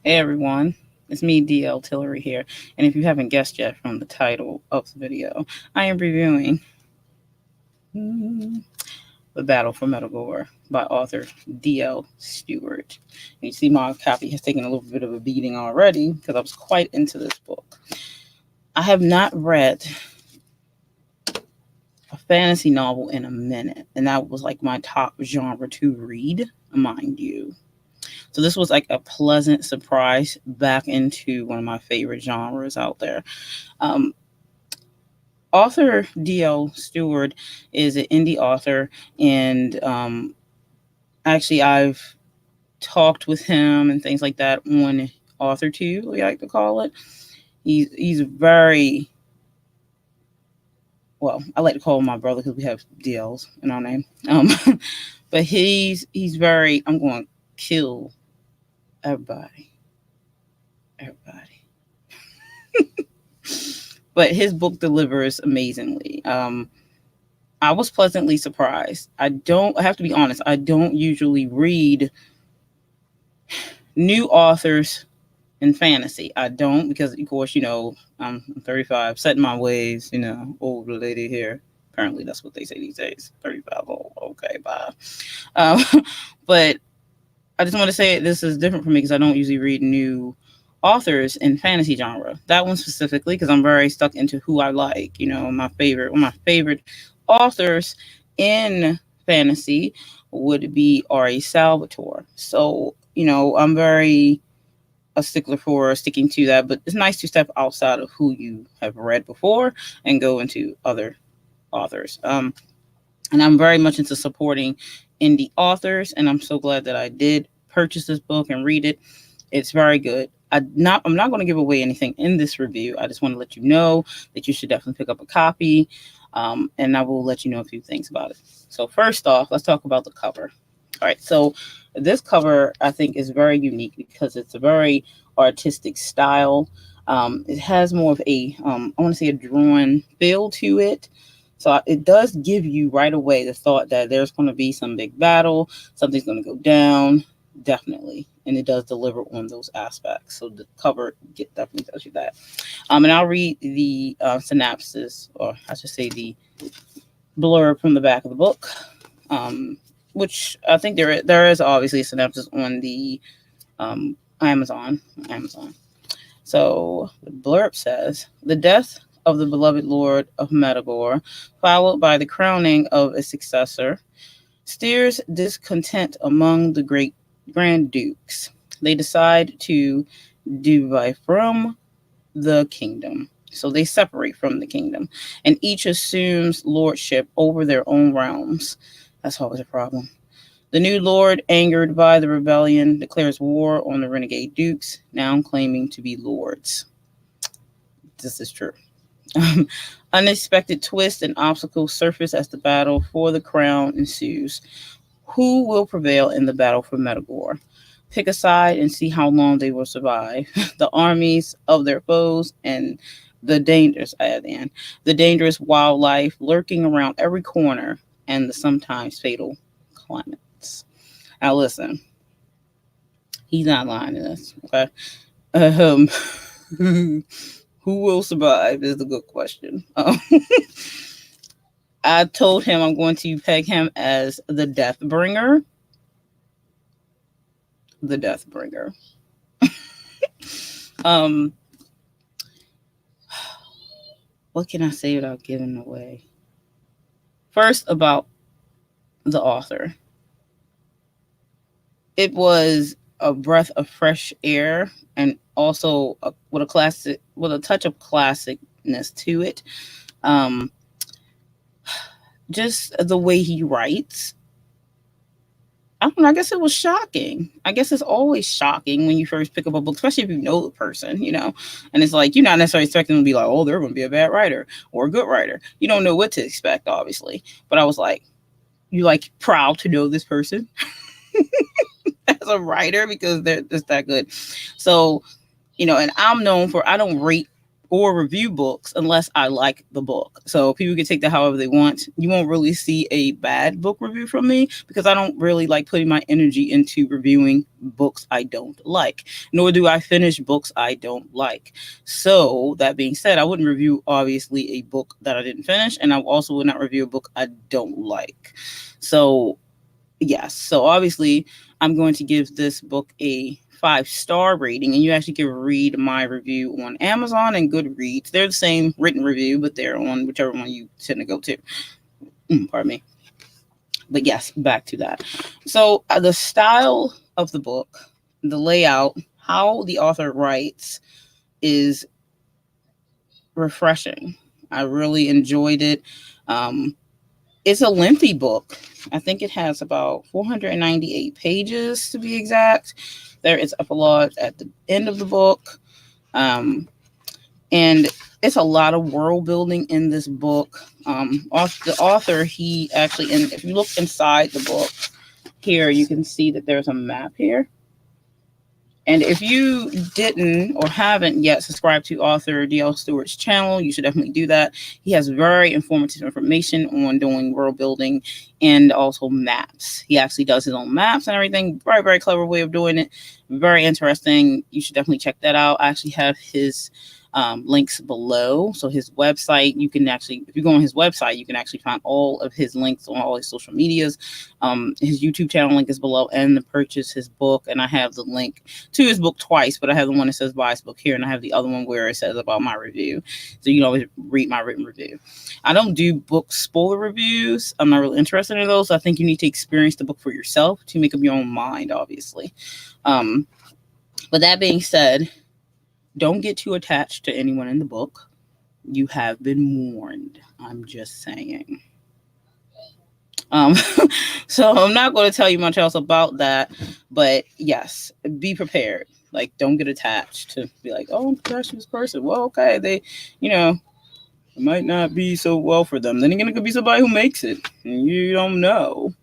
Hey everyone, it's me DL Tillery here, and if you haven't guessed yet from the title of the video, I am reviewing The Battle for Metagore by author DL Stewart. And you see my copy has taken a little bit of a beating already because I was quite into this book. I have not read a fantasy novel in a minute, and that was like my top genre to read, mind you. So this was like a pleasant surprise back into one of my favorite genres out there. Um, Author D.L. Stewart is an indie author, and actually I've talked with him and things like that on Author Tube, we like to call it. He's very well. I like to call him my brother because we have DLs in our name. But he's very. I'm going to kill everybody. But his book delivers amazingly. I was pleasantly surprised. I have to be honest, I don't usually read new authors in fantasy. I don't because, of course, I'm 35, set in my ways, old lady here. Apparently that's what they say these days. 35 old. Okay, bye. But I just want to say this is different for me because I don't usually read new authors in fantasy genre. That one specifically because I'm very stuck into who I like. One of my favorite authors in fantasy would be R.A. Salvatore. So, I'm very a stickler for sticking to that, but it's nice to step outside of who you have read before and go into other authors. And I'm very much into supporting indie authors, and I'm so glad that I did purchase this book and read it. It's very good. I'm not going to give away anything in this review. I just want to let you know that you should definitely pick up a copy, and I will let you know a few things about it. So first off, let's talk about the cover. All right, so this cover I think is very unique because it's a very artistic style. It has more of a, I want to say a drawn feel to it. So it does give you right away the thought that there's going to be some big battle, something's going to go down, definitely. And it does deliver on those aspects. So the cover definitely tells you that. And I'll read the synopsis, or I should say the blurb from the back of the book, which I think there is obviously a synopsis on the Amazon. So the blurb says, the death of the beloved Lord of Metagore, followed by the crowning of a successor, stirs discontent among the great Grand Dukes. They decide to divide from the kingdom. So they separate from the kingdom, and each assumes lordship over their own realms. That's always a problem. The new lord, angered by the rebellion, declares war on the renegade dukes, now claiming to be lords. This is true. Unexpected twists and obstacles surface as the battle for the crown ensues. Who will prevail in the battle for Metagore? Pick a side and see how long they will survive. The armies of their foes and the dangerous wildlife lurking around every corner, and the sometimes fatal climates. Now listen, he's not lying to this, okay? Who will survive is the good question. I told him I'm going to peg him as the death bringer. The death bringer. What can I say without giving away? First, about the author. It was a breath of fresh air, and also with a touch of classicness to it. Just the way he writes. I don't know, I guess it was shocking. I guess it's always shocking when you first pick up a book, especially if you know the person, and it's like, you're not necessarily expecting them to be like, oh, they're going to be a bad writer or a good writer. You don't know what to expect, obviously. But I was like, you like proud to know this person as a writer because they're just that good. So, and I'm known for, I don't rate or review books unless I like the book. So people can take that however they want. You won't really see a bad book review from me because I don't really like putting my energy into reviewing books I don't like, nor do I finish books I don't like. So that being said, I wouldn't review obviously a book that I didn't finish, and I also would not review a book I don't like. So yes, so obviously I'm going to give this book a 5-star rating, and you actually can read my review on Amazon and Goodreads. They're the same written review, but they're on whichever one you tend to go to. Pardon me. But yes, back to that. So the style of the book, the layout, how the author writes is refreshing. I really enjoyed it. It's a lengthy book. I think it has about 498 pages to be exact. There is epilogue at the end of the book. And it's a lot of world building in this book. The author, he actually, and if you look inside the book here, you can see that there's a map here. And if you didn't or haven't yet subscribed to author D.L. Stewart's channel, you should definitely do that. He has very informative information on doing world building and also maps. He actually does his own maps and everything. Very, very clever way of doing it. Very interesting. You should definitely check that out. I actually have his links below. So his website, you can actually, if you go on his website, you can actually find all of his links on all his social medias. His YouTube channel link is below, and to purchase his book. And I have the link to his book twice, but I have the one that says buy his book here, and I have the other one where it says about my review. So you can always read my written review. I don't do book spoiler reviews. I'm not really interested in those. I think you need to experience the book for yourself to make up your own mind, obviously. But that being said, don't get too attached to anyone in the book. You have been warned. I'm just saying. So I'm not going to tell you much else about that, but yes, be prepared. Like, don't get attached to be like, oh, I'm attached to this person. Well, okay, they, it might not be so well for them. Then again, it could be somebody who makes it, and you don't know.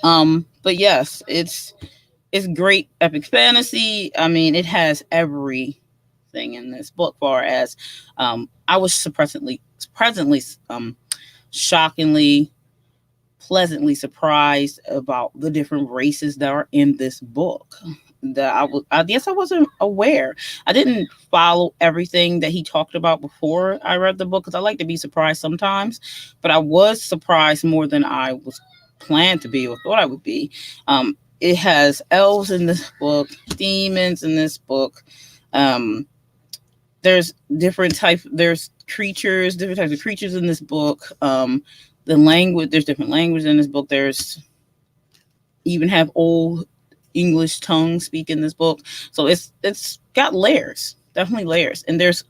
But yes, it's great epic fantasy. I mean, it has everything in this book, far as I was shockingly, pleasantly surprised about the different races that are in this book. That I guess I wasn't aware. I didn't follow everything that he talked about before I read the book, because I like to be surprised sometimes, but I was surprised more than I was planned to be or thought I would be. It has elves in this book, demons in this book. There's different types of creatures in this book. There's different language in this book. There's even have old English tongue speak in this book. So it's got layers, definitely layers. And there's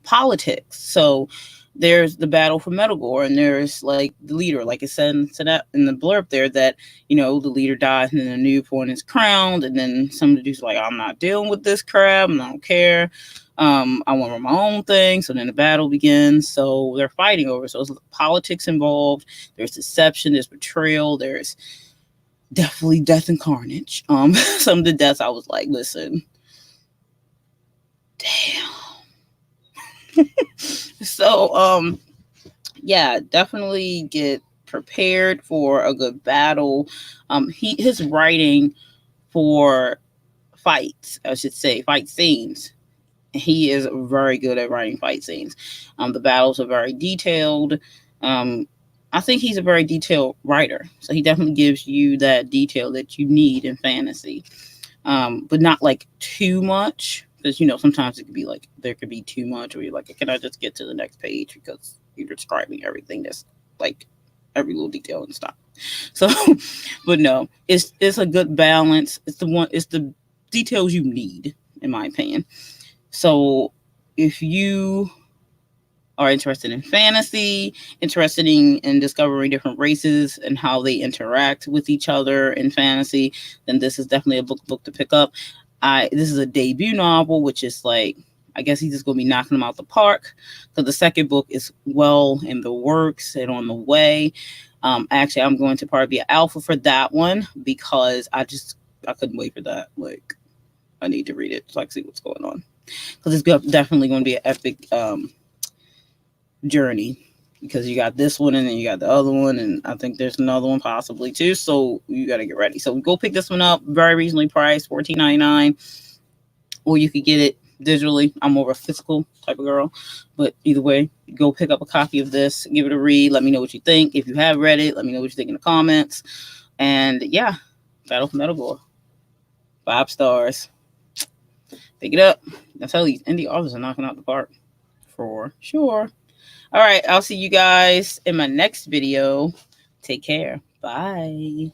politics. So there's the battle for Metagore, and there's like the leader, like it said in the blurb there, that the leader dies and then a new point is crowned, and then some of the dudes are like, I'm not dealing with this crap and I don't care. I want to run my own thing. So then the battle begins. So they're fighting over. So there's politics involved. There's deception. There's betrayal. There's definitely death and carnage. Some of the deaths I was like, listen, damn. So, yeah, definitely get prepared for a good battle. His writing for fights, I should say, fight scenes. He is very good at writing fight scenes. The battles are very detailed. I think he's a very detailed writer. So he definitely gives you that detail that you need in fantasy. But not like too much. Because, sometimes it could be like, there could be too much, or you're like, can I just get to the next page? Because you're describing everything that's like every little detail and stuff. So, but no, it's a good balance. It's the details you need, in my opinion. So if you are interested in fantasy, interested in discovering different races and how they interact with each other in fantasy, then this is definitely a book to pick up. This is a debut novel, which is like, I guess he's just going to be knocking them out the park, because the second book is well in the works and on the way. Actually, I'm going to probably be an alpha for that one, because I couldn't wait for that. Like, I need to read it so I can see what's going on. because it's definitely going to be an epic journey. Because you got this one and then you got the other one, and I think there's another one possibly too. So you got to get ready. So go pick this one up. Very reasonably priced, $14.99, or you could get it digitally. I'm more of a physical type of girl, but either way, go pick up a copy of this, give it a read. Let me know what you think. If you have read it, let me know what you think in the comments. And yeah, Battle for Metagore, 5 stars. Pick it up. I tell you, indie authors are knocking out the park for sure. All right, I'll see you guys in my next video. Take care. Bye.